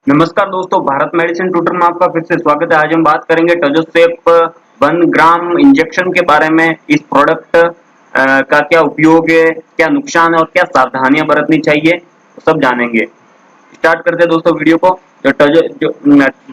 नमस्कार दोस्तों, Bharat medicine tutor में आपका फिर से स्वागत है। आज हम बात करेंगे टजोसेप 1 ग्राम इंजेक्शन के बारे में। इस प्रोडक्ट का क्या उपयोग है, क्या नुकसान है और क्या सावधानियां बरतनी चाहिए, तो सब जानेंगे। स्टार्ट करते हैं दोस्तों वीडियो को।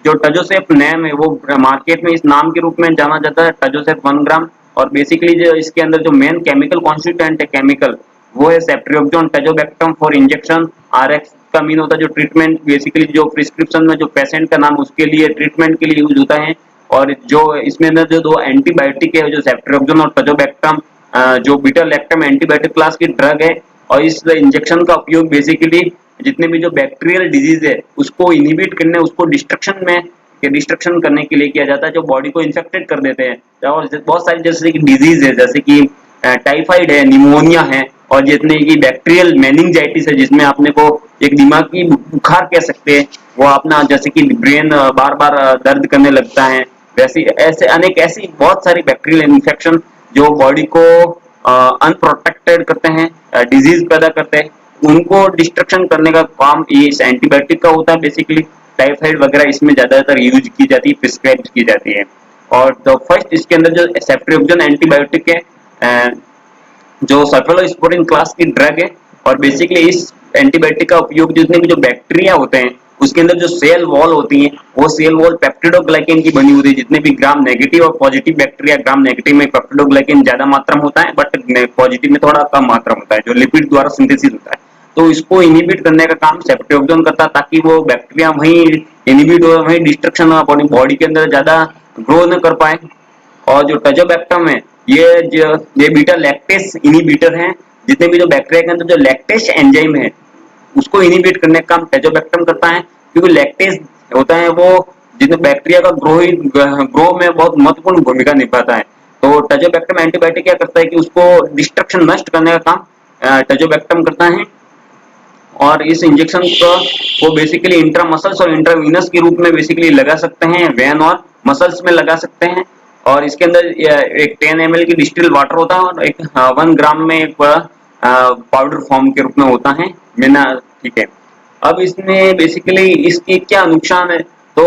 जो टजोसेप नेम है वो मार्केट में इस नाम के रूप में जाना जाता है, टजोसेप 1 ग्राम। और बेसिकली जो इसके अंदर जो मेन केमिकल कॉन्स्टिट्यूएंट है केमिकल, वो है सेफ्ट्रियोक्सोन टैजोबैक्टम फॉर इंजेक्शन। आरएक्स का मीन होता है जो ट्रीटमेंट, बेसिकली जो प्रिस्क्रिप्शन में जो पेशेंट का नाम उसके लिए ट्रीटमेंट के लिए यूज होता है। और जो इसमें अंदर जो दो एंटीबायोटिक है, जो सेफ्ट्रियोक्सोन और टैजोबैक्टम, जो बीटा लैक्टम एंटीबायोटिक क्लास की ड्रग है। और इस इंजेक्शन का उपयोग बेसिकली जितने भी जो बैक्टीरियल डिजीज है उसको इनहिबिट करने, उसको डिस्ट्रक्शन करने के लिए किया जाता है, जो बॉडी को इन्फेक्टेड कर देते हैं। और बहुत सारी जैसे कि डिजीज है, जैसे कि टाइफाइड है, निमोनिया है, और जितने की बैक्टीरियल मेनिंजाइटिस है जिसमें अपने को एक दिमागी बुखार कह सकते हैं, वो अपना जैसे कि ब्रेन बार बार दर्द करने लगता है। वैसी ऐसे अनेक ऐसी बहुत सारी बैक्टीरियल इन्फेक्शन जो बॉडी को अनप्रोटेक्टेड करते हैं, डिजीज पैदा करते हैं, उनको डिस्ट्रक्शन करने का काम ये इस एंटीबायोटिक का होता है। बेसिकली टाइफाइड वगैरह इसमें ज्यादातर यूज की जाती है, प्रिस्क्राइब की जाती है। और तो फर्स्ट इसके अंदर जो सेफ्ट्रियोक्सोन एंटीबायोटिक है, जो सल्फोनेस्पोरिन क्लास की ड्रग है। और बेसिकली इस एंटीबायोटिक का उपयोग जितने भी जो बैक्टीरिया होते हैं उसके अंदर जो सेल वॉल होती है, वो सेल वॉल पेप्टिडोग्लाइकेन की बनी होती है। जितने भी ग्राम नेगेटिव और पॉजिटिव बैक्टीरिया, ग्राम नेगेटिव में पेप्टिडोग्लाइकेन ज्यादा मात्रा में होता है, बट पॉजिटिव में थोड़ा कम मात्रा में होता है, जो लिपिड द्वारा सिंथेसिस होता है। तो इसको इनिबिट करने का काम सेफ्ट्रियोक्सोन करता है, ताकि वो बैक्टीरिया वहीं इनिबिट हो, वहीं डिस्ट्रक्शन बॉडी के अंदर ज्यादा ग्रो न कर पाए। और जो टजोबैक्टम है, ये बीटा लैक्टेस इनिबिटर है। जितने भी जो बैक्टीरिया के अंदर जो लैक्टेस एंजाइम है उसको इनिबिट करने का काम टजोबैक्टम करता है, क्योंकि लैक्टेस होता है वो जितने बैक्टीरिया का ग्रो में बहुत महत्वपूर्ण भूमिका निभाता है। तो टजोबैक्टम एंटीबायोटिक क्या करता है कि उसको डिस्ट्रक्शन नष्ट करने का काम टजोबैक्टम करता है। और इस इंजेक्शन को वो बेसिकली इंट्रामसल्स और इंट्रावीनस के रूप में बेसिकली लगा सकते हैं, वेन और मसल्स में लगा सकते हैं। और इसके अंदर एक 10 ml की डिस्टिल वाटर होता है, और एक 1 ग्राम में एक पाउडर फॉर्म के रूप में होता है बिना। ठीक है, अब इसमें बेसिकली इसकी क्या नुकसान है, तो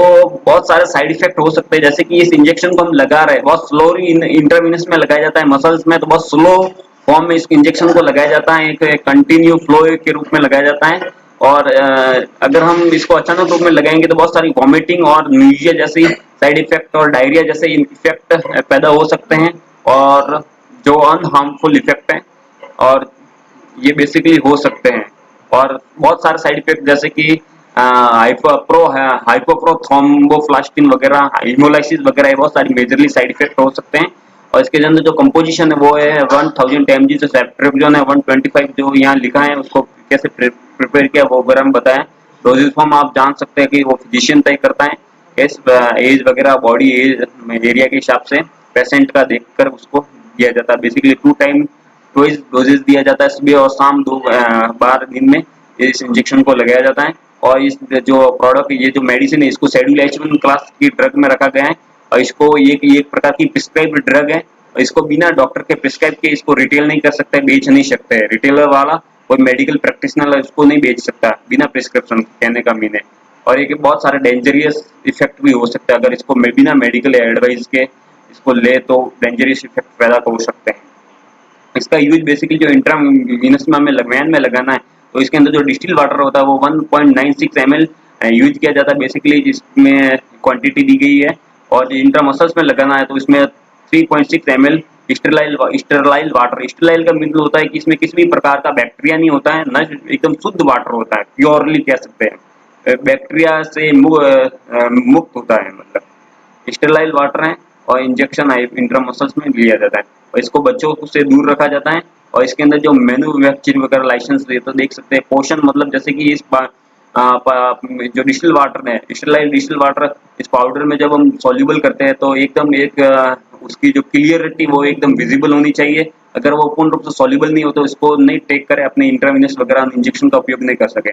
बहुत सारे साइड इफेक्ट हो सकते हैं। जैसे कि इस इंजेक्शन को हम लगा रहे हैं, बहुत स्लोली इंट्रावीनस में लगाया जाता है, मसल्स में तो बहुत स्लो फॉर्म में इस इंजेक्शन को लगाया जाता है, एक कंटिन्यू फ्लो के रूप में लगाया जाता है। और अगर हम इसको अचानक रूप में लगाएंगे तो बहुत सारी वॉमिटिंग और न्यूजिया जैसी साइड इफेक्ट और डायरिया जैसे इफेक्ट पैदा हो सकते हैं, और जो अनहार्मफुल इफेक्ट है, और ये बेसिकली हो सकते हैं। और बहुत सारे साइड इफेक्ट जैसे कि हाइपोप्रोथ्रोम्बोफ्लास्टिन वगैरह, हिमोलाइसिस वगैरह, ये बहुत सारी मेजरली साइड इफेक्ट हो सकते हैं। और इसके अंदर जो कंपोजिशन है वो है 1000 mg, जो सेफ्ट्रियोक्सोन है 125, जो यहाँ लिखा है उसको कैसे प्रिपेयर किया वो वगैरह हम बताएं। डोजेज फॉर्म आप जान सकते हैं कि वो फिजिशियन तय करता है, इस एज वगैरह बॉडी एज एरिया के हिसाब से पेशेंट का देखकर उसको दिया जाता है। बेसिकली 2 टाइम ट्वाइस डोजेज दिया जाता है, सुबह और शाम 2 बार दिन में इस इंजेक्शन को लगाया जाता है। और इस जो प्रोडक्ट, ये जो मेडिसिन है, इसको शेड्यूल H1 क्लास की ड्रग में रखा गया है। और इसको एक प्रकार की प्रिस्क्राइब्ड ड्रग है, और इसको बिना डॉक्टर के प्रिस्क्राइब के इसको रिटेल नहीं कर सकते, बेच नहीं सकते। रिटेलर वाला कोई मेडिकल प्रैक्टिशनर इसको नहीं बेच सकता बिना प्रिस्क्रिप्शन, कहने का मीन है। और ये बहुत सारे डेंजरियस इफेक्ट भी हो सकते हैं, अगर इसको बिना मेडिकल एडवाइस के इसको ले तो डेंजरियस इफेक्ट पैदा हो सकते हैं। इसका यूज बेसिकली जो इंट्रावीनस में हमें वैन में लगाना है, तो इसके अंदर जो डिस्टिल वाटर होता है वो 1.96 ml यूज किया जाता है बेसिकली, जिसमें क्वांटिटी दी गई है। और इंट्रामसल्स में लगाना है तो इसमें 3.6 ml स्टेरलाइल वाटर। स्टेरलाइल का मतलब होता है कि इसमें किसी भी प्रकार का बैक्टीरिया नहीं होता है, न एकदम शुद्ध वाटर होता है, प्योरली कह सकते हैं, बैक्टीरिया से मुक्त होता है, मतलब स्टेरलाइल वाटर है। और इंजेक्शन इंट्रामसल्स में लिया जाता है, और इसको बच्चों से दूर रखा जाता है। और इसके अंदर जो मैन्युफैक्चरिंग वगैरह लाइसेंस तो देख सकते हैं। पोषण मतलब जैसे कि इस जो डिस्टिल वाटर है, डिस्टिल वाटर, इस पाउडर में जब हम सॉल्युबल करते हैं तो एकदम उसकी जो क्लियरिटी वो एकदम विजिबल होनी चाहिए। अगर वो पूर्ण रूप से सॉल्युबल नहीं हो तो इसको नहीं टेक करें, अपने इंट्रावेनस वगैरह इंजेक्शन का उपयोग नहीं कर सके।